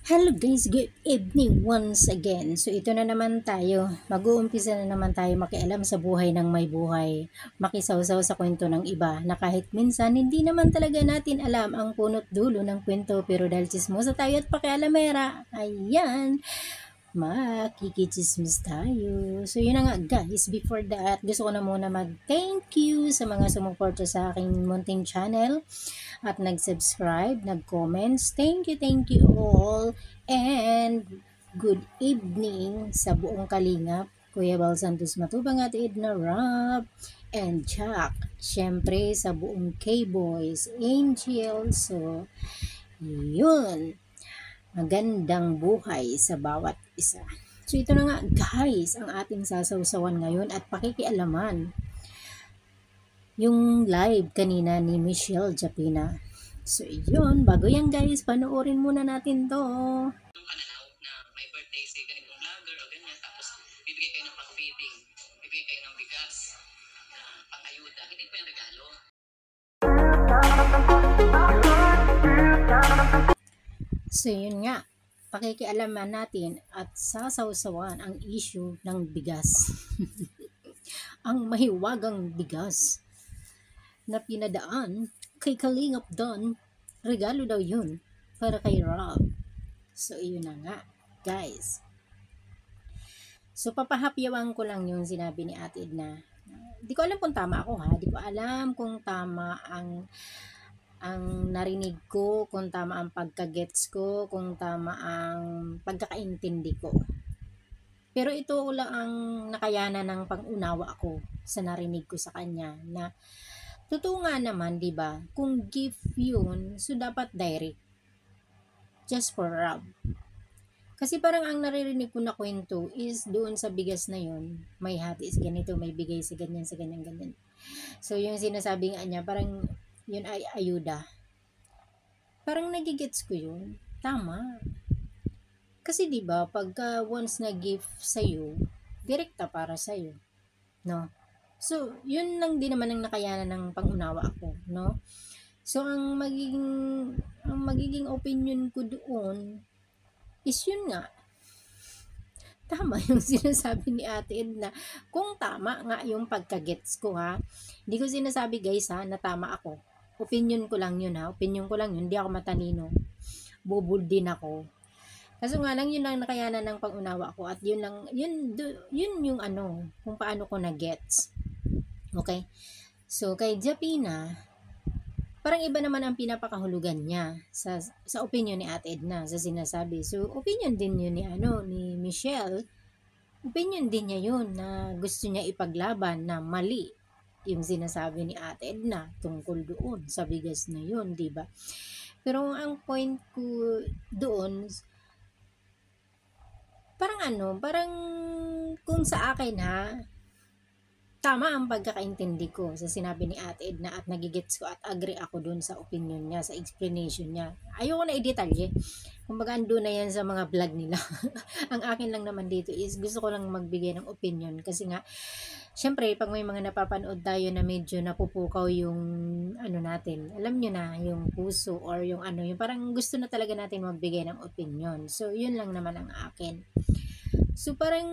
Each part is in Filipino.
Hello guys, good evening once again. So ito na naman tayo. Mag-uumpisa na naman tayo makialam sa buhay ng may buhay. Makisawsaw sa kwento ng iba na kahit minsan hindi naman talaga natin alam ang punot dulo ng kwento pero dahil chismosa tayo at pakialamera, ayan, makikichismis tayo. So yun na nga guys, before that, gusto ko na muna mag-thank you sa mga sumuporta sa aking munting channel at nag-subscribe, nag-comments. Thank you all. And good evening sa buong Kalingap, Kuya Bal Santos Matubang at Edna Rap and Jack. Siyempre sa buong K-Boys, Angel. So, yun. Magandang buhay sa bawat isa. So, ito na nga guys, ang ating sasawsawan ngayon at pakikialaman yung live kanina ni Michelle Japina. So, yun. Bago yan guys, panoorin muna natin to. Pananaw na may birthday si ganitong vlogger o ganyan, tapos bibigay kayo ng pang-feeding, bibigay kayo ng bigas na pang-ayuda. Hindi po yung regalo. So, yun nga. Pakikialaman natin at sasawsawan ang issue ng bigas. Ang mahiwagang bigas na pinadaan kay Kalingap Don, regalo daw yun para kay Rob. So, yun na nga, guys. So, papahapyawan ko lang yung sinabi ni Ate Edna. Di ko alam kung tama ako ha. Di ko alam kung tama ang narinig ko, kung tama ang pagkagets ko, kung tama ang pagkakaintindi ko. Pero ito lang ang nakayanan ng pang-unawa ko sa narinig ko sa kanya na totoo nga naman, 'di ba? Kung gift 'yun, so dapat direct. Just for Rob. Kasi parang ang naririnig ko na kwento is doon sa bigas na 'yun, may hati is ganito, may bigay sa ganyan, sa ganyan, ganyan. So yung sinasabi nga niya, parang 'yun ay ayuda. Parang nagigets ko 'yun. Tama. Kasi 'di ba, pagka once na gift sa iyo, direkta para sa iyo, no? So, yun lang din naman ang nakayanan ng pangunawa ko, no? So, ang magiging opinion ko doon is yun nga, tama yung sinasabi ni Ate Edna. Kung tama nga yung pagkagets ko ha, hindi ko sinasabi guys ha, na tama ako. Opinion ko lang yun ha, opinion ko lang yun, hindi ako matalino. Bubul din ako. Kaso nga lang yun lang nakayanan ng pangunawa ko at yun lang, yun yung ano, kung paano ko na-gets. Okay? So, kay Japina, parang iba naman ang pinapakahulugan niya sa opinion ni Ate Edna, sa sinasabi. So, opinion din yun ni Michelle. Opinion din niya yun na gusto niya ipaglaban na mali yung sinasabi ni Ate Edna tungkol doon sa bigas na yun, di ba? Pero ang point ko doon, parang kung sa akin ha, tama ang pagkakaintindi ko sa sinabi ni Ate Edna at nagigets ko at agree ako dun sa opinion niya, sa explanation niya. Ayoko na i-detalye. Kumbaga ando na yan sa mga vlog nila. Ang akin lang naman dito is gusto ko lang magbigay ng opinion kasi nga, syempre pag may mga napapanood tayo na medyo napupukaw yung ano natin, alam nyo na, yung puso or yung ano, yung parang gusto na talaga natin magbigay ng opinion. So, yun lang naman ang akin. So, parang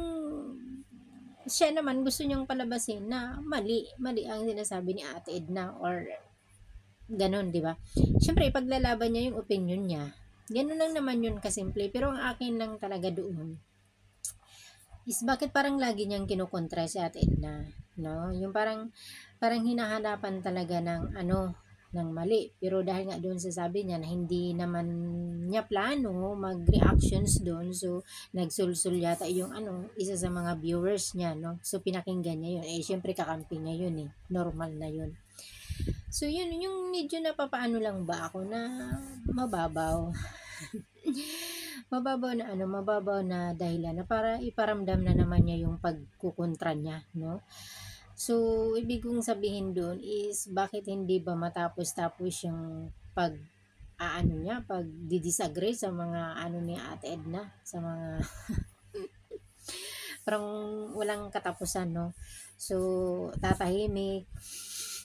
siya naman gusto niyang palabasin na mali ang sinasabi ni Ate Edna or ganun, di ba? Siyempre, paglalaban niya yung opinion niya. Ganun lang naman yun kasimple. Pero ang akin lang talaga doon is bakit parang lagi niyang kinukontra si Ate Edna, no? Yung parang hinahanapan talaga ng ano, ng mali. Pero dahil nga doon sa sabi niya na hindi naman niya plano mag-reactions doon, so nagsulsul yata yung ano, isa sa mga viewers niya, no? So pinakinggan niya yun. Eh, syempre kakampi niya yun eh. Normal na yun. So yun, yung medyo napapaano lang ba ako na mababaw. Mababaw na dahilan na para iparamdam na naman niya yung pagkukontra niya, no? So, ibig kong sabihin doon is bakit hindi ba matapos-tapos yung pag disagree sa mga ano ni Ate Edna, sa mga parang walang katapusan, no? So, tatahimik,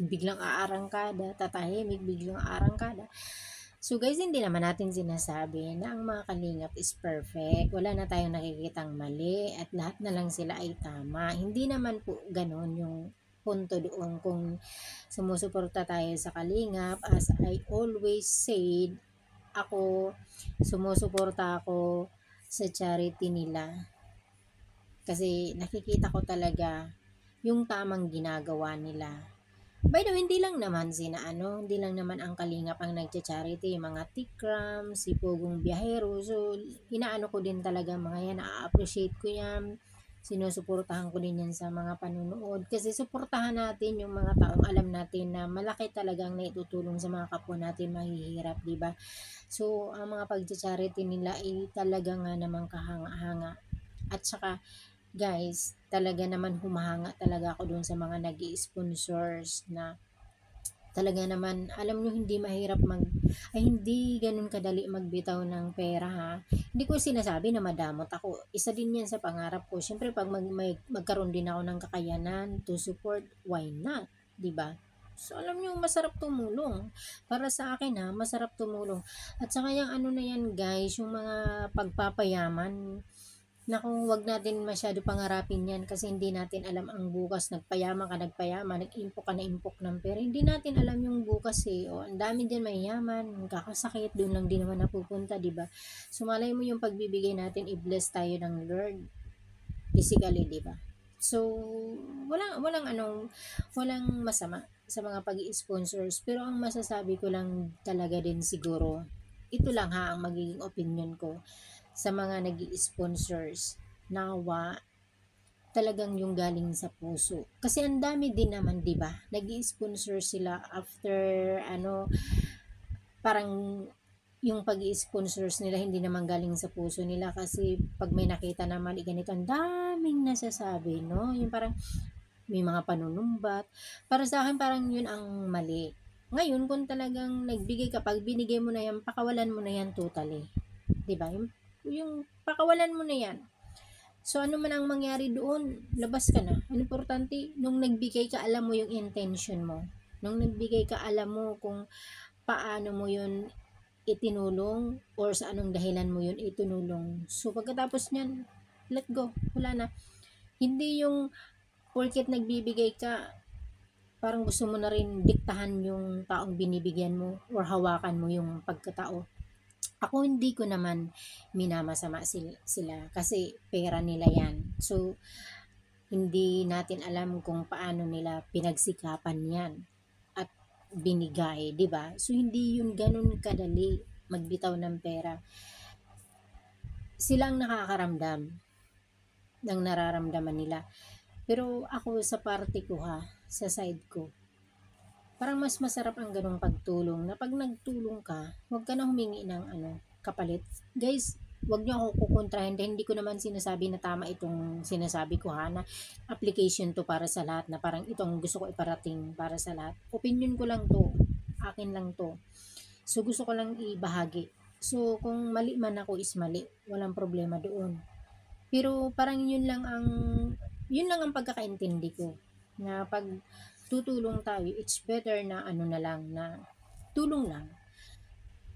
biglang aarangkada, tatahimik, biglang aarangkada. So guys, hindi naman natin sinasabi na ang mga kalingap is perfect. Wala na tayong nakikitang mali at lahat na lang sila ay tama. Hindi naman po ganon yung punto doon kung sumusuporta tayo sa kalingap. As I always said, ako, sumusuporta ako sa charity nila. Kasi nakikita ko talaga yung tamang ginagawa nila. By the way, hindi lang naman ang Kalingap ang nagcha-charity, yung mga Tikram, si Pugong Biyahero. So, inaano ko din talaga mga yan, na-appreciate ko yan. Sinusuportahan ko din yan sa mga panunood. Kasi suportahan natin yung mga taong alam natin na malaki talagang naitutulong sa mga kapwa natin mahihirap, di ba? So, ang mga pagcha-charity nila ay talaga nga namang kahanga-hanga. At saka, guys, talaga naman humahanga talaga ako dun sa mga nag-i-sponsors na talaga naman, alam nyo, hindi ganun kadali magbitaw ng pera ha. Hindi ko sinasabi na madamot ako. Isa din yan sa pangarap ko. Siyempre, pag magkaroon din ako ng kakayanan to support, why not? 'Di ba? So, alam nyo, masarap tumulong. Para sa akin ha, masarap tumulong. At saka yung ano na yan guys, yung mga pagpapayaman, naku, wag natin masyado pangarapin yan kasi hindi natin alam ang bukas. Nagpayama, nag-impok ka na impok ng pera. Hindi natin alam yung bukas eh. O, ang dami dyan mayayaman, kakasakit, doon lang din naman napupunta, di ba? Sumalay mo yung pagbibigay natin, i-bless tayo ng Lord physically, di ba? So, walang masama sa mga pag-i-sponsors. Pero ang masasabi ko lang talaga din siguro, ito lang ha ang magiging opinion ko sa mga nag-i-sponsors, nawa talagang yung galing sa puso. Kasi ang dami din naman, 'di ba? Nag-i-sponsor sila after parang yung pag-i-sponsors nila hindi naman galing sa puso nila kasi pag may nakita na mali ganito, ang daming nasasabi, no? Yung parang may mga panunumbat. Para sa akin parang yun ang mali. Ngayon, kung talagang nagbigay ka, pag binigay mo na yan, pakawalan mo na yan totally. 'Di ba? Yung pakawalan mo na yan. So, ano man ang mangyari doon, labas ka na. Ang importante, nung nagbigay ka, alam mo yung intention mo. Nung nagbigay ka, alam mo kung paano mo yun itinulong or sa anong dahilan mo yun itinulong. So, pagkatapos niyan, let go. Wala na. Hindi yung porket nagbibigay ka, parang gusto mo na rin diktahan yung taong binibigyan mo or hawakan mo yung pagkatao. Ako hindi ko naman minamasama sila kasi pera nila yan. So, hindi natin alam kung paano nila pinagsikapan yan at binigay, di ba? So, hindi yun ganun kadali magbitaw ng pera. Silang nakakaramdam ng nararamdaman nila. Pero ako sa parte ko ha, sa side ko, parang mas masarap ang ganong pagtulong na pag nagtulong ka, huwag ka na humingi ng kapalit. Guys, huwag niyo ako kukontrahin dahil hindi ko naman sinasabi na tama itong sinasabi ko ha, na application to para sa lahat, na parang itong gusto ko iparating para sa lahat. Opinion ko lang to, akin lang to. So gusto ko lang ibahagi. So kung mali man ako is mali, walang problema doon. Pero parang yun lang ang pagkakaintindi ko na pag tutulong tayo, it's better na na lang, na tulong lang.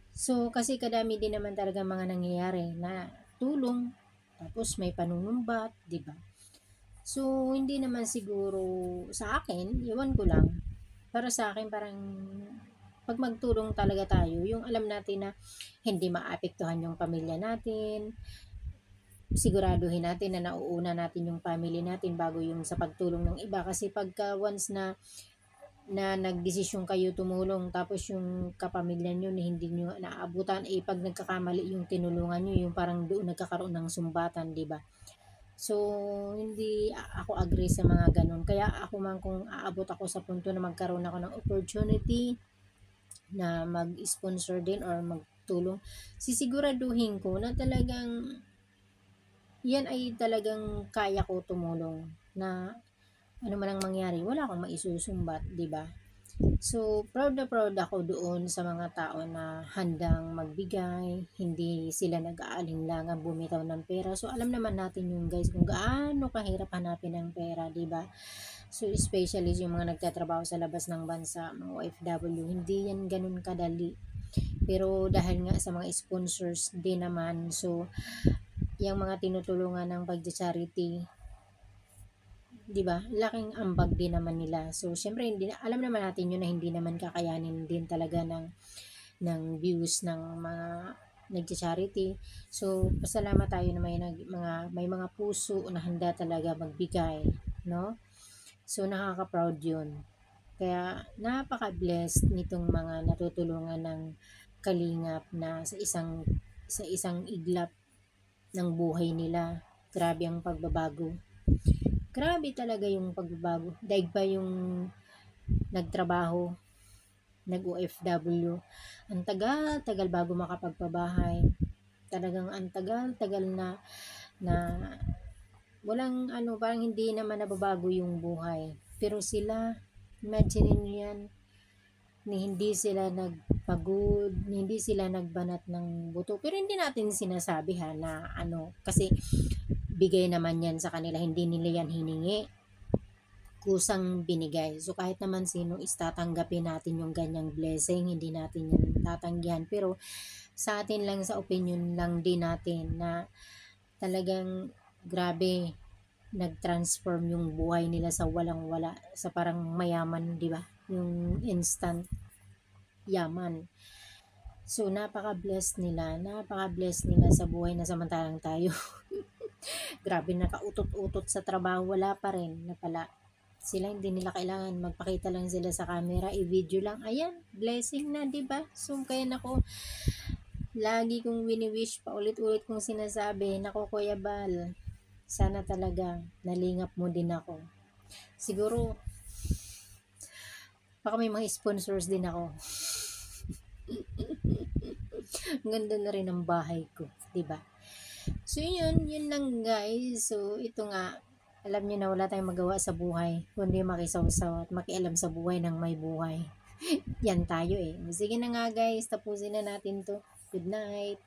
So, kasi kadami din naman talaga mga nangyayari na tulong, tapos may panunumbat, di ba? So, hindi naman siguro sa akin, iwan ko lang. Para sa akin, parang pag magtulong talaga tayo, yung alam natin na hindi maapektuhan yung pamilya natin, siguraduhin natin na nauuna natin yung family natin bago yung sa pagtulong ng iba. Kasi pagka once na nagdesisyon kayo tumulong tapos yung kapamilya nyo na hindi nyo naabutan, pag nagkakamali yung tinulungan nyo, yung parang doon nagkakaroon ng sumbatan, di ba? So, hindi ako agree sa mga ganun. Kaya ako man, kung aabot ako sa punto na magkaroon ako ng opportunity na mag-sponsor din or magtulong, sisiguraduhin ko na talagang yan ay talagang kaya ko tumulong, na ano man ang mangyari, wala akong maisusumbat, di ba? So, proud na proud ako doon sa mga tao na handang magbigay, hindi sila nag-aalinlangan bumitaw ng pera. So, alam naman natin yung guys kung gaano kahirap hanapin ng pera, di ba? So, especially yung mga nagtatrabaho sa labas ng bansa, mga OFW, hindi yan ganun kadali. Pero dahil nga sa mga sponsors din naman, so yung mga tinutulungan ng pagcha-charity, 'di ba? Laking ambag din naman nila. So syempre hindi alam naman natin yun na hindi naman kakayanin din talaga ng views ng mga nagcha-charity. So pasalamat tayo na may mga puso na handa talaga magbigay, no? So nakaka-proud 'yun. Kaya napaka-blessed nitong mga natutulungan ng kalingap na sa isang iglap ng buhay nila. Grabe ang pagbabago. Grabe talaga yung pagbabago. Daig pa yung nagtrabaho, nag-OFW. Ang tagal-tagal bago makapagpabahay. Talagang ang tagal-tagal na walang ano, parang hindi naman nababago yung buhay. Pero sila, imagine niyo yan, ni hindi sila nagpagod, ni hindi sila nagbanat ng buto. Pero hindi natin sinasabi ha na ano, kasi bigay naman yan sa kanila, hindi nila yan hiningi, kusang binigay. So kahit naman sino is tatanggapin natin yung ganyang blessing, hindi natin yan tatanggihan. Pero sa atin lang, sa opinion lang din natin na talagang grabe, nag-transform yung buhay nila sa walang wala, sa parang mayaman, di ba? Yung instant yaman. So napaka-blessed nila sa buhay na samantalang tayo. Grabe, nakautot-utot sa trabaho, wala pa rin na pala. Sila hindi nila kailangan magpakita lang sila sa camera, i-video lang. Ayan, blessing na, 'di ba? So kaya nako, lagi kong wini-wish pa ulit-ulit kong sinasabi, nako Kuya Bal, sana talaga nalingap mo din ako. Siguro baka may mga sponsors din ako. Ang ganda na rin ng bahay ko, 'di ba? So yun lang guys. So ito nga, alam niyo na wala tayong magawa sa buhay kundi makisawsaw at makialam sa buhay ng may buhay. Yan tayo eh. Sige na nga guys, tapusin na natin to. Good night.